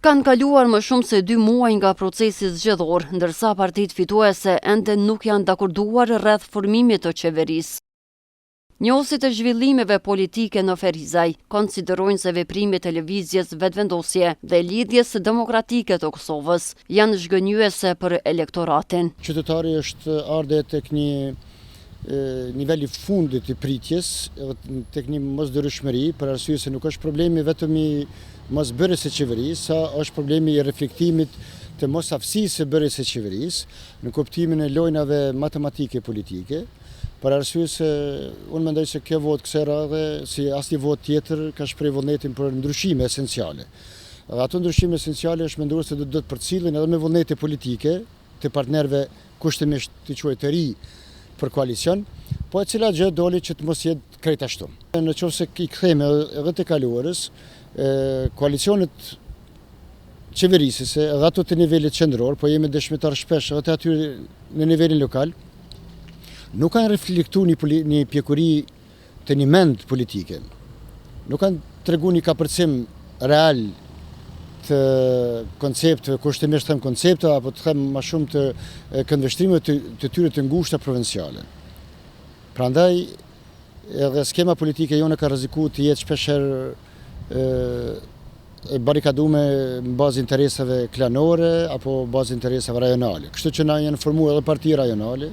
Kanë kaluar më shumë se 2 muaj nga procesi zgjedhor, ndërsa partitë fituese ende nuk janë dakorduar rreth formimit të qeverisë. Njohësit e zhvillimeve politike në Ferizaj konsiderojnë se veprimet e lëvizjes vetëvendosje dhe lidhjes demokratike të Kosovës janë zhgënjyese për elektoratin. Qytetari është ardhe tek një niveli fundit i pritjes, tek një mosdërshmëri, për arsye se nuk është problemi vetëm i mosbërjes së qeverisë, sa është problemi i reflektimit të mosaftësisë së bërjes së qeverisë, në kuptimin e lojnave matematike politike, për arsye se unë mendoj se kjo votë kësaj radhe, si asnjë votë tjetër, ka shpreh vullnetin për ndryshime esenciale. Dhe ato ndryshime esenciale është menduar se do të përcillen edhe me vullnete politike të partnerëve kushtimisht të quajë të ri për koalicion, po e cila gjë doli që të mos jetë krejt ashtu. Në qoftë se i kthejmë edhe të kaluarës, koalicionet qeverisëse, edhe ato të nivelit qendror, po jemi dëshmitar shpesh edhe të aty në nivelin lokal, nuk kanë reflektuar një pjekuri të një mend politike. Nuk kanë treguar një kapërcim real të koncepteve, kushtimisht them koncepte, apo të them më shumë të këndvështrimeve të tyre të ngushta provinciale. Prandaj edhe skema politike jone ka rrezikuar të jetë shpeshherë e barikaduar në bazë interesave klanore apo bazë interesave rajonale. Kështu që na janë formuar edhe parti rajonale,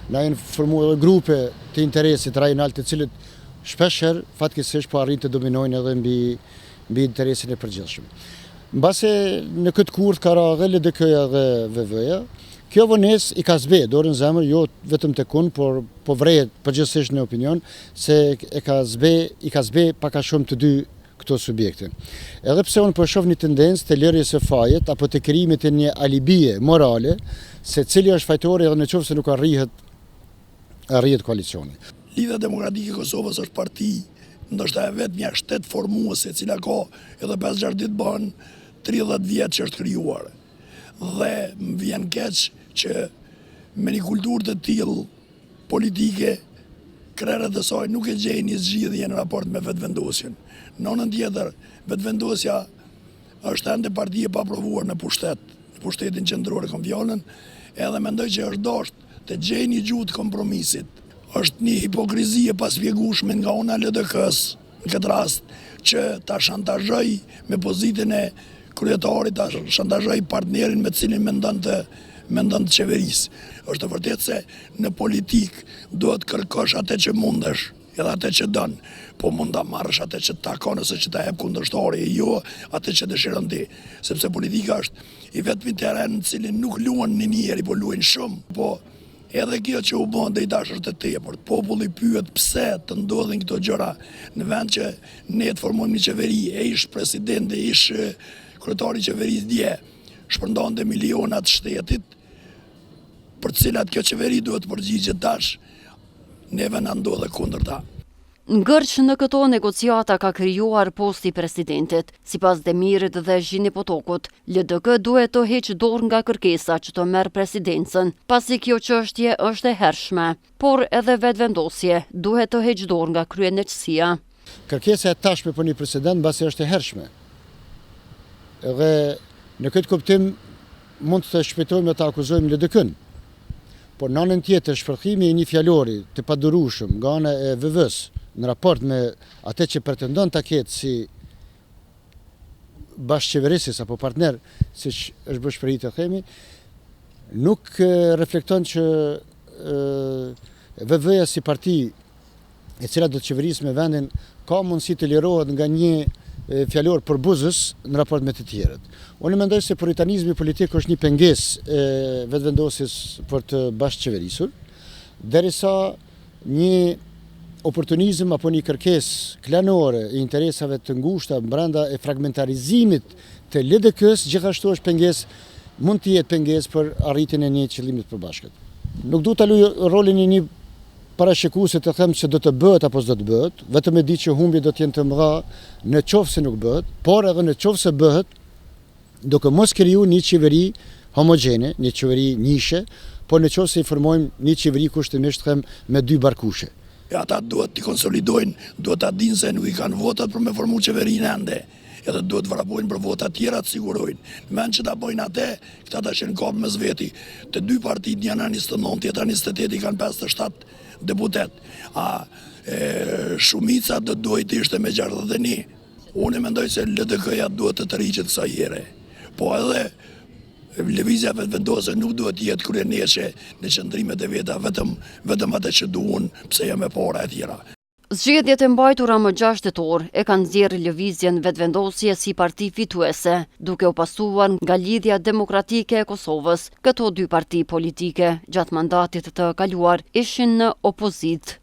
na janë formuar edhe grupe të interesit rajonal, të cilët shpeshherë fatkeqësisht po arrin të dominojnë edhe mbi interesin e përgjithshëm. Mbase në këtë kurth ka ra dhe LDK-ja dhe VV-ja, kjo vonesë i ka zbe, dorën zemër, jo vetëm tek unë, por po vrehet përgjithsisht në opinion se i ka zbe pak a shumë të dy këto subjekte. Edhe pse unë po shoh një tendencë të lërjes së fajet apo të krijimit të një alibie morale se cili është fajtori edhe nëse nuk arrihet koalicioni. Lidhja Demokratike e Kosovës është parti ndoshta e vetmja shtet formuese e cila ka edhe 5-6 ditë bën 30 vjet që është krijuar. Dhe më vjen keq që me një kulturë të tillë politike krerët e saj nuk e gjejnë një zgjidhje në raport me vetëvendosjen. Në anën tjetër, vetëvendosja është ende parti e paaprovuar në pushtetin qendror e konfjalën, edhe mendoj që është dashur të gjejë një gjuhë të kompromisit. Është një hipokrizi e pasvjegueshme nga ana e LDK-s në këtë rast që ta shantazhoj me pozitën e kryetarit, ta shantazhoj partnerin me cilin mendon të qeverisë. Është e vërtetë se në politik duhet kërkosh atë që mundesh, edhe atë që don, po mund ta marrësh atë që takon ose që ta jep kundërshtari, jo atë që dëshiron ti, sepse politika është i vetmi terren në cilin nuk luan një njeri, po luajnë shumë. Po edhe kjo që u bën dhe i dashur të tepërt, populli pyet pse të ndodhin këto gjëra në vend që ne të formojmë një qeveri, e ish presidenti, ish kryetari i qeverisë dje, shpërndonte milionat shtetit, për të cilat kjo qeveri duhet të përgjigjet tash, neve na ndodhe kundërta. Ngërç në këto negociata ka krijuar posti presidentit. Sipas Demirit dhe Zhini Potokut, LDK duhet të heqë dorë nga kërkesa që të merr presidencën, pasi kjo çështje është e hershme, por edhe vetëvendosje duhet të heqë dorë nga kryenëqësia. Kërkesa e tashme për një president mbasi është e hershme. Edhe në këtë kuptim mund të shpejtojmë të akuzojmë LDK-n. Por në anën tjetër, shpërthimi i një fjalori të padurueshëm nga ana e VV-s në raport me atë që pretendon ta ketë si bashkëqeverisës apo partner, siç është bërë shprehje të themi, nuk reflekton që VV-ja si parti e cila do të qeverisë me vendin ka mundësi të lirohet nga një fjalor përbuzës në raport me të tjerët. Unë mendoj se puritanizmi politik është një pengesë e vetëvendosjes për të bashkëqeverisur, derisa një oportunizëm apo një kërkesë klanore e interesave të ngushta brenda e fragmentarizimit të LDK-s gjithashtu është pengesë, mund të jetë pengesë për arritjen e një qëllimi të përbashkët. Nuk duhet ta luaj rolin e një parashikuese të them se do të bëhet apo s'do të bëhet, vetëm e di që humbjet do të jenë të mëdha në qoftë se nuk bëhet, por edhe në qoftë se bëhet, duke mos kriju një qeveri homogjene, një qeveri njishe, por në qoftë se i formojmë një qeveri kushtimisht them me 2 barkushe. Ata duhet të konsolidojnë, duhet ta dinë se nuk i kanë votat për me formu qeverinë ende. edhe duhet vrapojnë për vota tjera të sigurojnë. Në mend që ta bëjnë atë, këta ta shenë kapë mes veti. Të dy partit, njëna 29, tjetra 28, kanë 57 deputet. Shumica do duhet të ishte me 61. Unë mendoj se LDK-ja duhet të tërhiqet sa here. Po edhe lëvizja vetëvendose nuk duhet të jetë kryeneshe në qëndrimet e veta, vetëm atë që duan, pse jam e para e tjera. Zgjedhjet e mbajtura më 6 tetor e kanë nxjerrë lëvizjen vetëvendosje si parti fituese, duke u pasuar nga Lidhja Demokratike e Kosovës. Këto dy parti politike gjatë mandatit të kaluar ishin në opozitë.